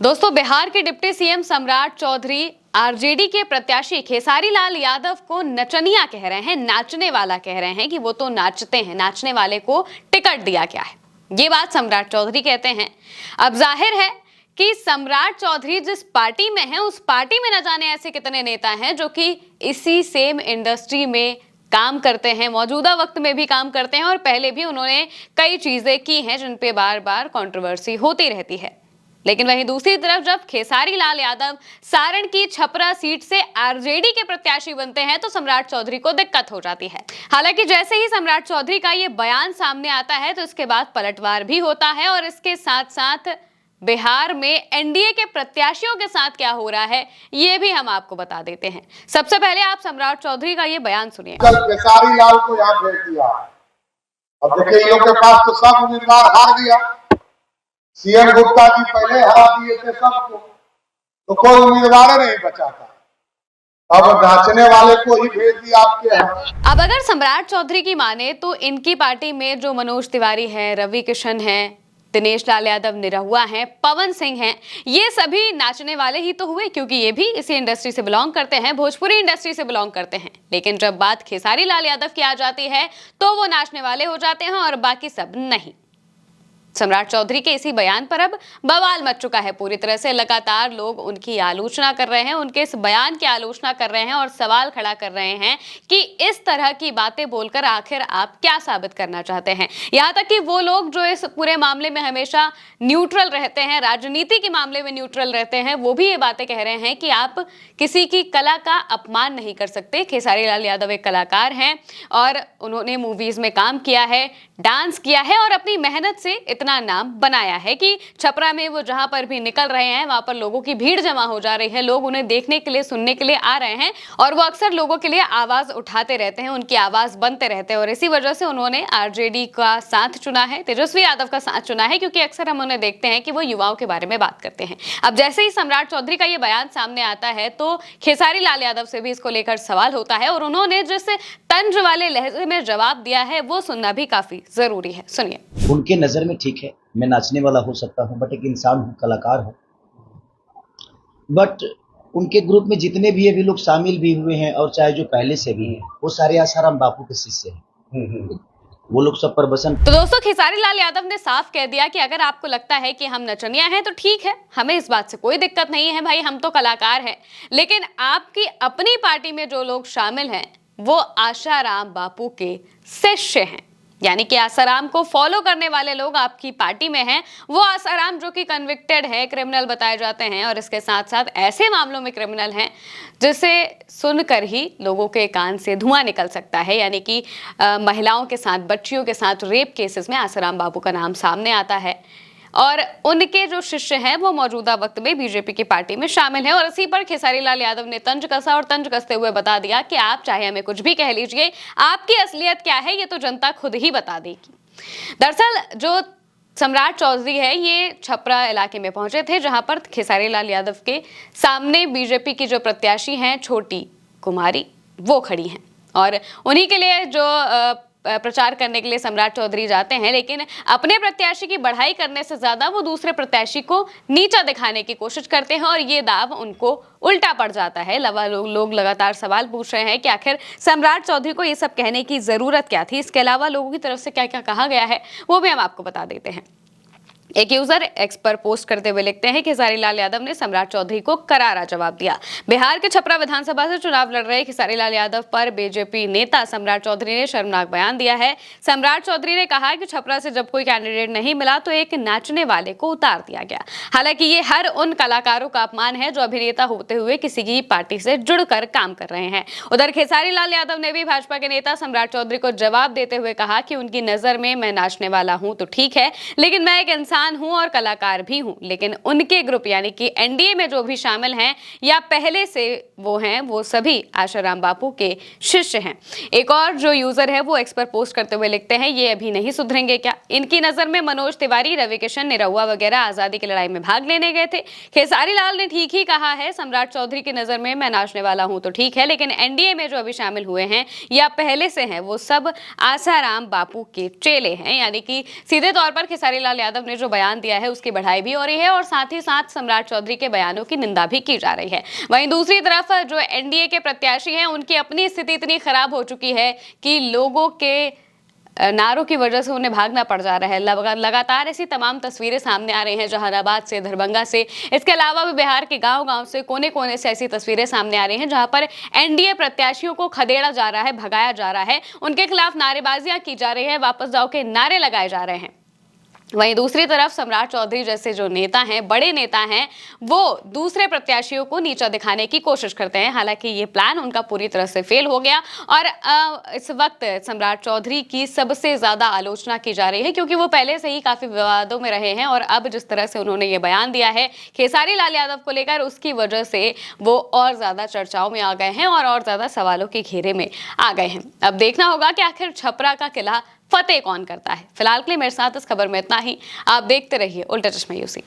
दोस्तों, बिहार के deputy CM सम्राट चौधरी आरजेडी के प्रत्याशी खेसारी लाल यादव को नचनिया कह रहे हैं, नाचने वाला कह रहे हैं कि वो तो नाचते हैं, नाचने वाले को टिकट दिया गया है। ये बात सम्राट चौधरी कहते हैं। अब जाहिर है कि सम्राट चौधरी जिस पार्टी में हैं, उस पार्टी में न जाने ऐसे कितने नेता हैं जो कि इसी सेम इंडस्ट्री में काम करते हैं, मौजूदा वक्त में भी काम करते हैं और पहले भी उन्होंने कई चीजें की हैं जिन पे बार बार कंट्रोवर्सी होती रहती है। लेकिन वहीं दूसरी तरफ जब खेसारी लाल यादव सारण की छपरा सीट से आरजेडी के प्रत्याशी बनते हैं तो सम्राट चौधरी को दिक्कत हो जाती है। हालांकि जैसे ही सम्राट चौधरी का ये बयान सामने आता है तो इसके बाद पलटवार भी होता है और इसके साथ साथ बिहार में एनडीए के प्रत्याशियों के साथ क्या हो रहा है ये भी हम आपको बता देते हैं। सबसे पहले आप सम्राट चौधरी का ये बयान सुनिए। कल खेसारी लाल को यहाँ भेज दिया। अब देखिए इन लोग के पास तो सब उम्मीदवार हार दिया। सीएम गुप्ता जी पहले हरा दिए थे सबको, तो कोई उम्मीदवार नहीं बचा था। अब नाचने वाले को ही भेज दिया आपके यहाँ। अब अगर सम्राट चौधरी की माने तो इनकी पार्टी में जो मनोज तिवारी है, रवि किशन है, दिनेश लाल यादव निरहुआ हैं, पवन सिंह हैं, ये सभी नाचने वाले ही तो हुए क्योंकि ये भी इसी इंडस्ट्री से बिलोंग करते हैं, भोजपुरी इंडस्ट्री से बिलोंग करते हैं। लेकिन जब बात खेसारी लाल यादव की आ जाती है तो वो नाचने वाले हो जाते हैं और बाकी सब नहीं। सम्राट चौधरी के इसी बयान पर अब बवाल मच चुका है पूरी तरह से। लगातार लोग उनकी आलोचना कर रहे हैं, उनके इस बयान की आलोचना कर रहे हैं और सवाल खड़ा कर रहे हैं कि इस तरह की बातें बोलकर आखिर आप क्या साबित करना चाहते हैं। यहाँ तक कि वो लोग जो इस पूरे मामले में हमेशा न्यूट्रल रहते हैं, राजनीति के मामले में न्यूट्रल रहते हैं, वो भी ये बातें कह रहे हैं कि आप किसी की कला का अपमान नहीं कर सकते। खेसारी लाल यादव एक कलाकार हैं और उन्होंने मूवीज में काम किया है, डांस किया है और अपनी मेहनत से इतना नाम बनाया है कि छपरा में वो जहां पर भी निकल रहे हैं वहां पर लोगों की भीड़ जमा हो जा रही है। लोग उन्हें देखने के लिए, सुनने के लिए आ रहे हैं और वो अक्सर लोगों के लिए आवाज उठाते रहते हैं, उनकी आवाज बनते रहते हैं और इसी वजह से उन्होंने आरजेडी का साथ चुना है, तेजस्वी यादव का साथ चुना है, क्योंकि अक्सर हम उन्हें देखते हैं कि वो युवाओं के बारे में बात करते हैं। अब जैसे ही सम्राट चौधरी का ये बयान सामने आता है तो खेसारी लाल यादव से भी इसको लेकर सवाल होता है और उन्होंने जिस तंज वाले लहजे में जवाब दिया है वो सुनना भी काफी जरूरी है। सुनिए। उनके नजर में ठीक है, मैं नाचने वाला हो सकता हूं, बट एक इंसान हूं, कलाकार हूं। बट उनके ग्रुप में जितने भी अभी लोग शामिल भी हुए हैं और चाहे जो पहले से भी हैं, वो सारे आसाराम बापू के शिष्य हैं। वो लोग सब पर बसन। तो दोस्तों, खेसारी लाल यादव ने साफ कह दिया कि अगर आपको लगता है कि हम नचनिया हैं तो ठीक है, हमें इस बात से कोई दिक्कत नहीं है भाई, हम तो कलाकार हैं। लेकिन आपकी अपनी पार्टी में जो लोग शामिल हैं वो आसाराम बापू के शिष्य हैं, यानी कि आसाराम को फॉलो करने वाले लोग आपकी पार्टी में हैं। वो आसाराम जो कि कन्विक्टेड है, क्रिमिनल बताए जाते हैं और इसके साथ साथ ऐसे मामलों में क्रिमिनल हैं जिसे सुनकर ही लोगों के कान से धुआं निकल सकता है। यानी कि महिलाओं के साथ, बच्चियों के साथ रेप केसेस में आसाराम बापू का नाम सामने आता है और उनके जो शिष्य हैं वो मौजूदा वक्त में बीजेपी की पार्टी में शामिल हैं। और इसी पर खेसारी लाल यादव ने तंज कसा और तंज कसते हुए बता दिया कि आप चाहे हमें कुछ भी कह लीजिए, आपकी असलियत क्या है ये तो जनता खुद ही बता देगी। दरअसल जो सम्राट चौधरी है ये छपरा इलाके में पहुंचे थे जहां पर खेसारी लाल यादव के सामने बीजेपी की जो प्रत्याशी हैं छोटी कुमारी वो खड़ी हैं और उन्हीं के लिए जो प्रचार करने के लिए सम्राट चौधरी जाते हैं। लेकिन अपने प्रत्याशी की बढ़ाई करने से ज्यादा वो दूसरे प्रत्याशी को नीचा दिखाने की कोशिश करते हैं और ये दाव उनको उल्टा पड़ जाता है। लोग लगातार सवाल पूछ रहे हैं कि आखिर सम्राट चौधरी को ये सब कहने की जरूरत क्या थी। इसके अलावा लोगों की तरफ से क्या क्या कहा गया है वो भी हम आपको बता देते हैं। एक यूजर एक्स पर पोस्ट करते हुए लिखते हैं कि खेसारी लाल यादव ने सम्राट चौधरी को करारा जवाब दिया। बिहार के छपरा विधानसभा से चुनाव लड़ रहे खेसारी लाल यादव पर बीजेपी नेता सम्राट चौधरी ने शर्मनाक बयान दिया है। सम्राट चौधरी ने कहा कि छपरा से जब कोई कैंडिडेट नहीं मिला तो एक नाचने वाले को उतार दिया गया। हालांकि ये हर उन कलाकारों का अपमान है जो अभिनेता होते हुए किसी की पार्टी से जुड़कर काम कर रहे हैं। उधर खेसारी लाल यादव ने भी भाजपा के नेता सम्राट चौधरी को जवाब देते हुए कहा कि उनकी नजर में मैं नाचने वाला हूं तो ठीक है, लेकिन मैं एक इंसान हूं और कलाकार भी हूं। लेकिन उनके ग्रुप यानी कि एनडीए में जो भी शामिल हैं या पहले से वो हैं वो सभी आसाराम बापू के शिष्य हैं। एक और जो यूजर है वो एक्स पर पोस्ट करते हुए लिखते हैं ये अभी नहीं सुधरेंगे क्या? इनकी नजर में मनोज तिवारी, रवि किशन, निरहुआ वगैरह आजादी की लड़ाई में भाग लेने गए थे। खेसारी लाल ने ठीक ही कहा है, सम्राट चौधरी की नजर में मैं नाचने वाला हूं तो ठीक है, लेकिन एनडीए में जो अभी शामिल हुए हैं या पहले से हैं वो सब आसाराम बापू के चेले हैं। यानी कि सीधे तौर पर खेसारी लाल यादव ने जो बयान दिया है उसकी बढ़ाई भी हो रही है और साथ ही साथ सम्राट चौधरी के बयानों की निंदा भी की जा रही है। वहीं दूसरी तरफ जो एनडीए के प्रत्याशी हैं उनकी अपनी स्थिति इतनी खराब हो चुकी है कि लोगों के नारों की वजह से उन्हें भागना पड़ जा रहा है। लगातार ऐसी तमाम तस्वीरें सामने आ रही हैं जहानाबाद से, दरभंगा से, इसके अलावा भी बिहार के गांव-गांव से, कोने-कोने से ऐसी तस्वीरें सामने आ रही हैं जहां पर एनडीए प्रत्याशियों को खदेड़ा जा रहा है, भगाया जा रहा है, उनके खिलाफ नारेबाजियां की जा रही है, वापस जाओ के नारे लगाए जा रहे हैं। वहीं दूसरी तरफ सम्राट चौधरी जैसे जो नेता हैं, बड़े नेता हैं, वो दूसरे प्रत्याशियों को नीचा दिखाने की कोशिश करते हैं। हालांकि ये प्लान उनका पूरी तरह से फेल हो गया और इस वक्त सम्राट चौधरी की सबसे ज्यादा आलोचना की जा रही है क्योंकि वो पहले से ही काफी विवादों में रहे हैं और अब जिस तरह से उन्होंने ये बयान दिया है खेसारी लाल यादव को लेकर, उसकी वजह से वो और ज्यादा चर्चाओं में आ गए हैं और ज्यादा सवालों के घेरे में आ गए हैं। अब देखना होगा कि आखिर छपरा का किला फतेह कौन करता है। फिलहाल के लिए मेरे साथ इस खबर में इतना ही। आप देखते रहिए उल्टा चश्मा यूसी।